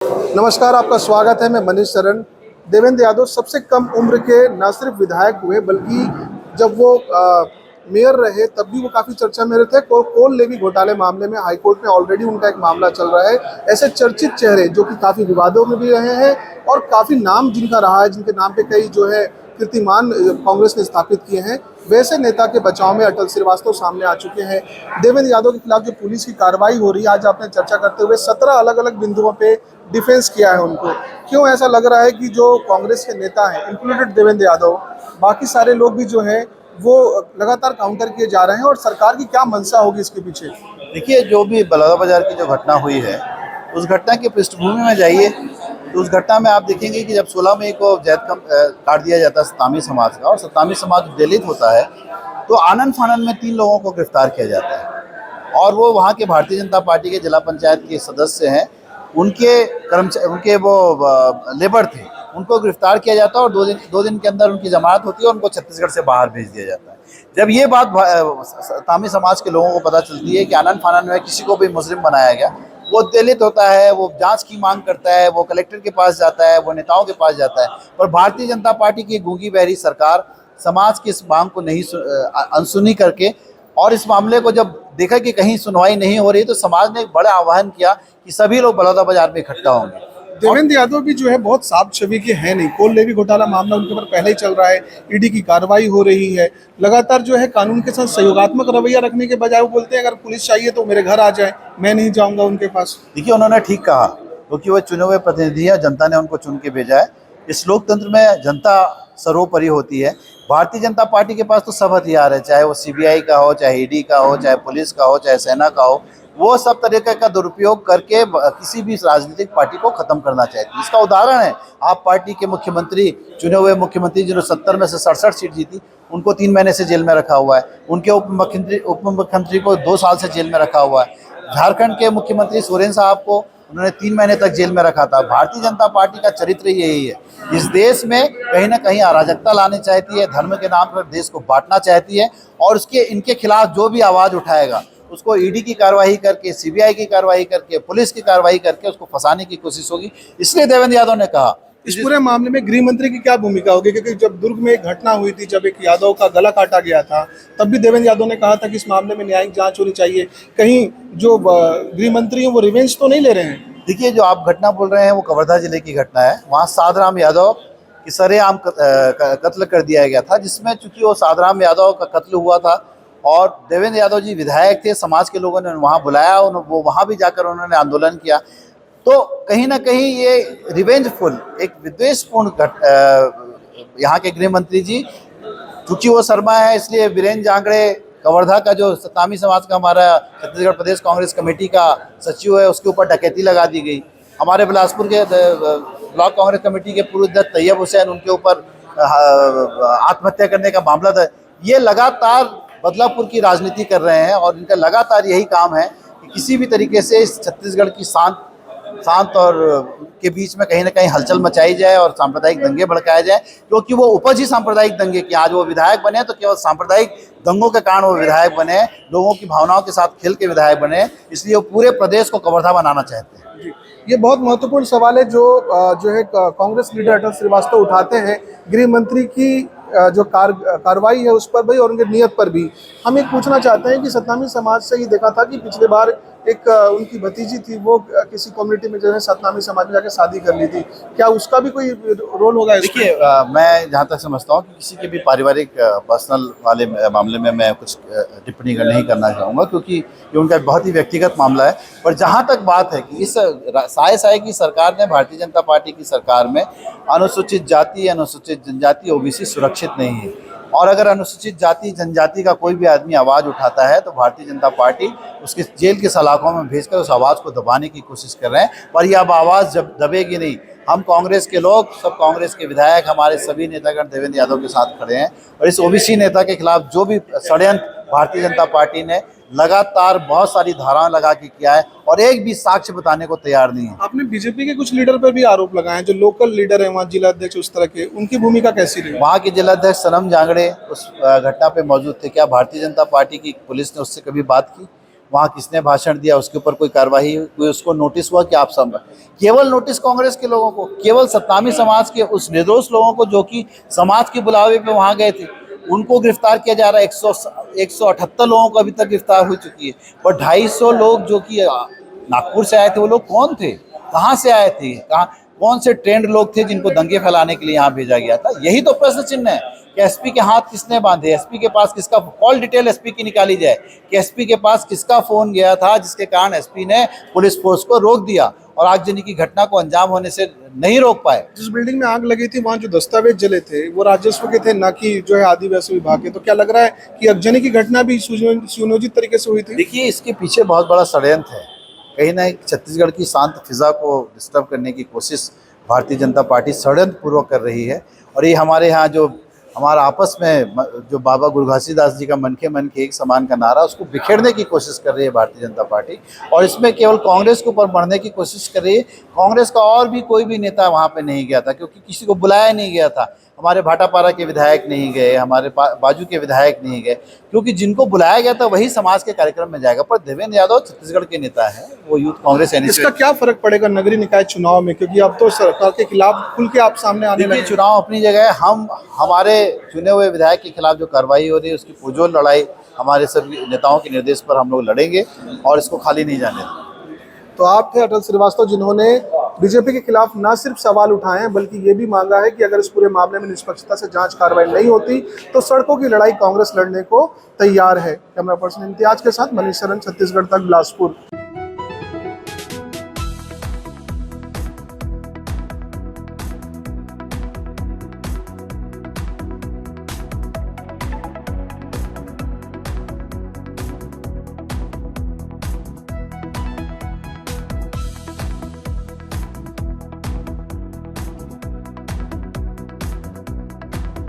नमस्कार, आपका स्वागत है। मैं मनीष शरण। देवेंद्र यादव सबसे कम उम्र के न सिर्फ विधायक हुए, बल्कि जब वो मेयर रहे तब भी वो काफ़ी चर्चा में रहे थे। कोल लेवी घोटाले मामले में हाईकोर्ट में ऑलरेडी उनका एक मामला चल रहा है। ऐसे चर्चित चेहरे जो कि काफ़ी विवादों में भी रहे हैं और काफ़ी नाम जिनका रहा है, जिनके नाम पे कई जो है कीर्तिमान कांग्रेस ने स्थापित किए हैं, वैसे नेता के बचाव में अटल श्रीवास्तव सामने आ चुके हैं। देवेंद्र यादव के खिलाफ जो पुलिस की कार्रवाई हो रही है, आज आपने चर्चा करते हुए 17 अलग अलग बिंदुओं पे डिफेंस किया है उनको। क्यों ऐसा लग रहा है कि जो कांग्रेस के नेता हैं, इंक्लूडेड देवेंद्र यादव, बाकी सारे लोग भी जो है वो लगातार काउंटर किए जा रहे हैं, और सरकार की क्या मंशा होगी इसके पीछे? देखिए, जो भी बलौदाबाजार की जो घटना हुई है, उस घटना की पृष्ठभूमि में जाइए तो उस घटना में आप देखेंगे कि जब 16 मई को जैद काट दिया जाता है सतामी समाज का, और सतामी समाज दलित होता है, तो आनन फानन में 3 लोगों को गिरफ्तार किया जाता है। और वो वहाँ के भारतीय जनता पार्टी के जिला पंचायत के सदस्य हैं, उनके वो लेबर थे, उनको गिरफ्तार किया जाता है और दो दिन के अंदर उनकी जमानत होती है और उनको छत्तीसगढ़ से बाहर भेज दिया जाता है। जब ये बात तामी समाज के लोगों को पता चलती है कि आनन फानन में किसी को भी मुस्लिम बनाया गया, वो दलित होता है, वो जांच की मांग करता है, वो कलेक्टर के पास जाता है, वो नेताओं के पास जाता है, पर भारतीय जनता पार्टी की गूंगी बहरी सरकार समाज की इस मांग को नहीं अनसुनी करके, और इस मामले को जब देखा कि कहीं सुनवाई नहीं हो रही, तो समाज ने एक बड़ा आह्वान किया कि सभी लोग बलौदाबाजार में इकट्ठा होंगे। देवेंद्र यादव भी जो है बहुत साफ छवि के हैं नहीं। कोल लेवी घोटाला मामला उनके ऊपर पहले ही चल रहा है, ईडी की कार्रवाई हो रही है। लगातार जो है कानून के साथ सहयोगात्मक रवैया रखने के बजाय वो बोलते हैं अगर पुलिस चाहिए तो मेरे घर आ जाए, मैं नहीं जाऊंगा उनके पास। देखिए, उन्होंने ठीक कहा, क्योंकि वो चुने हुए प्रतिनिधि है, जनता ने उनको चुन के भेजा है। इस लोकतंत्र में जनता सर्वोपरि होती है। भारतीय जनता पार्टी के पास तो सब हथियार है, चाहे वो सीबीआई का हो, चाहे ईडी का हो, चाहे पुलिस का हो, चाहे सेना का हो। वो सब तरीके का दुरुपयोग करके किसी भी राजनीतिक पार्टी को खत्म करना चाहती है। इसका उदाहरण है आप पार्टी के मुख्यमंत्री, चुने हुए मुख्यमंत्री जिन्होंने 70 में से 67 सीट जीती, उनको 3 महीने से जेल में रखा हुआ है। उनके उप मुख्यमंत्री को 2 साल से जेल में रखा हुआ है। झारखंड के मुख्यमंत्री सोरेन साहब को उन्होंने 3 महीने तक जेल में रखा था। भारतीय जनता पार्टी का चरित्र यही है, इस देश में कहीं ना कहीं अराजकता लानी चाहती है, धर्म के नाम पर देश को बांटना चाहती है, और इनके खिलाफ जो भी आवाज़ उठाएगा उसको ईडी की कार्रवाई करके, सीबीआई की कार्रवाई करके, पुलिस की कार्रवाई करके उसको फंसाने की कोशिश होगी। इसलिए देवेंद्र यादव ने कहा इस पूरे मामले में गृह मंत्री की क्या भूमिका होगी? क्योंकि जब दुर्ग में एक घटना हुई थी, जब एक यादव का गला काटा गया था, तब भी देवेंद्र यादव ने कहा था कि इस मामले में न्यायिक जांच होनी चाहिए। कहीं जो गृह मंत्री हैं वो रिवेंज तो नहीं ले रहे हैं? देखिए, जो आप घटना बोल रहे हैं वो कवर्धा जिले की घटना है। वहाँ साधराम यादव की सरेआम कत्ल कर दिया गया था, जिसमें चूंकि वो साधराम यादव का कत्ल हुआ था और देवेंद्र यादव जी विधायक थे, समाज के लोगों ने वहाँ बुलाया, वो वहाँ भी जाकर उन्होंने आंदोलन किया। तो कहीं ना कहीं ये रिवेंजफुल, एक विद्वेषपूर्ण यहाँ के गृह मंत्री जी, चूंकि वो शर्मा है, इसलिए वीरेंद्र जांगड़े, कवर्धा का जो सतामी समाज का हमारा छत्तीसगढ़ प्रदेश कांग्रेस कमेटी का सचिव है, उसके ऊपर डकैती लगा दी गई। हमारे बिलासपुर के ब्लॉक कांग्रेस कमेटी के पूर्व अध्यक्ष तैयब हुसैन, उनके ऊपर आत्महत्या करने का मामला था। ये लगातार बदलापुर की राजनीति कर रहे हैं, और इनका लगातार यही काम है कि किसी भी तरीके से इस छत्तीसगढ़ की शांत और के बीच में कहीं ना कहीं हलचल मचाई जाए और सांप्रदायिक दंगे भड़काए जाए, क्योंकि वो उपज ही सांप्रदायिक दंगे की। आज वो विधायक बने तो केवल सांप्रदायिक दंगों के कारण वो विधायक बने, लोगों की भावनाओं के साथ खेल के विधायक बने, इसलिए वो पूरे प्रदेश को कवर्धा बनाना चाहते हैं। ये बहुत महत्वपूर्ण सवाल है जो है कांग्रेस लीडर अटल श्रीवास्तव उठाते हैं, गृह मंत्री की जो कार्रवाई है उस पर भी और उनके नियत पर भी। हम एक पूछना चाहते हैं कि सतनामी समाज से ही देखा था कि पिछले बार एक उनकी भतीजी थी, वो किसी कम्युनिटी में जो है सतनामी समाज में जाकर शादी कर ली थी। क्या उसका भी कोई रोल होगा? देखिए, मैं जहाँ तक समझता हूँ कि किसी के भी पारिवारिक पर्सनल वाले मामले में मैं कुछ टिप्पणी नहीं करना चाहूँगा, क्योंकि ये उनका बहुत ही व्यक्तिगत मामला है। पर जहाँ तक बात है कि इस साय की सरकार ने, भारतीय जनता पार्टी की सरकार में अनुसूचित जाति, अनुसूचित जनजाति, ओबीसी सुरक्षित नहीं है, और अगर अनुसूचित जाति जनजाति का कोई भी आदमी आवाज़ उठाता है तो भारतीय जनता पार्टी उसके जेल के सलाखों में भेजकर उस आवाज़ को दबाने की कोशिश कर रहे हैं। पर यह अब आवाज़ जब दबेगी नहीं। हम कांग्रेस के लोग, सब कांग्रेस के विधायक, हमारे सभी नेतागण देवेंद्र यादव के साथ खड़े हैं, और इस ओबीसी नेता के खिलाफ जो भी षड्यंत्र भारतीय जनता पार्टी ने लगातार बहुत सारी धाराएं लगा के किया है, और एक भी साक्ष्य बताने को तैयार नहीं है। आपने बीजेपी के कुछ लीडर पर भी आरोप लगाए हैं, जो लोकल लीडर है वहाँ, जिला अध्यक्ष, उस तरह के, उनकी भूमिका कैसी रही? वहाँ के जिला अध्यक्ष सनम जांगड़े उस घटना पे मौजूद थे। क्या भारतीय जनता पार्टी की पुलिस ने उससे कभी बात की? वहाँ किसने भाषण दिया, उसके ऊपर कोई कार्रवाई हुई, उसको नोटिस हुआ कि आप सब, केवल नोटिस कांग्रेस के लोगों को, केवल सतनामी समाज के उस निर्दोष लोगों को जो कि समाज के बुलावे पे वहाँ गए थे, उनको गिरफ्तार किया जा रहा है। 178 लोगों को अभी तक गिरफ्तार हो चुकी है। और 250 लोग जो कि नागपुर से आए थे, वो लोग कौन थे, कहाँ से आए थे, कहाँ, कौन से ट्रेंड लोग थे जिनको दंगे फैलाने के लिए यहाँ भेजा गया था? यही तो प्रश्न चिन्ह है कि एसपी के हाथ किसने बांधे, एसपी के पास किसका कॉल डिटेल एसपी की निकाली जाए कि एसपी के पास किसका फोन गया था जिसके कारण एसपी ने पुलिस फोर्स को रोक दिया और आगजनी की घटना को अंजाम होने से नहीं रोक पाए। जिस बिल्डिंग में आग लगी थी वहाँ जो दस्तावेज जले थे वो राजस्व के थे, ना कि जो है आदिवासी विभाग के। तो क्या लग रहा है कि आगजनी की घटना भी सुनियोजित तरीके से हुई थी? देखिए, इसके पीछे बहुत बड़ा षड्यंत्र है। कहीं ना छत्तीसगढ़ की शांत फिजा को डिस्टर्ब करने की कोशिश भारतीय जनता पार्टी षड्यंत्र पूर्वक कर रही है। और ये हमारे यहाँ जो हमारा आपस में जो बाबा गुरु घासीदास जी का मन के एक समान का नारा, उसको बिखेरने की कोशिश कर रही है भारतीय जनता पार्टी। और इसमें केवल कांग्रेस के ऊपर बढ़ने की कोशिश कर रही है। कांग्रेस का और भी कोई भी नेता वहाँ पे नहीं गया था, क्योंकि किसी को बुलाया नहीं गया था। हमारे भाटापारा के विधायक नहीं गए, हमारे बाजू के विधायक नहीं गए, क्योंकि जिनको बुलाया गया था वही समाज के कार्यक्रम में जाएगा। पर देवेंद्र यादव छत्तीसगढ़ के नेता है, वो यूथ कांग्रेस इसका क्या फर्क पड़ेगा नगरीय निकाय चुनाव में, क्योंकि अब तो सरकार के खिलाफ खुल के आप सामने आने लगे? चुनाव अपनी जगह है। हम हमारे चुने हुए विधायक के खिलाफ जो कार्रवाई हो रही है उसकी पुरजोर लड़ाई हमारे सभी नेताओं के निर्देश पर हम लोग लड़ेंगे और इसको खाली नहीं जाने देंगे। तो आप थे अटल श्रीवास्तव, जिन्होंने बीजेपी के खिलाफ न सिर्फ सवाल उठाए हैं बल्कि ये भी मांगा है कि अगर इस पूरे मामले में निष्पक्षता से जांच कार्रवाई नहीं होती तो सड़कों की लड़ाई कांग्रेस लड़ने को तैयार है। कैमरा पर्सन इम्तियाज के साथ मनीष शरण, छत्तीसगढ़ तक, बिलासपुर।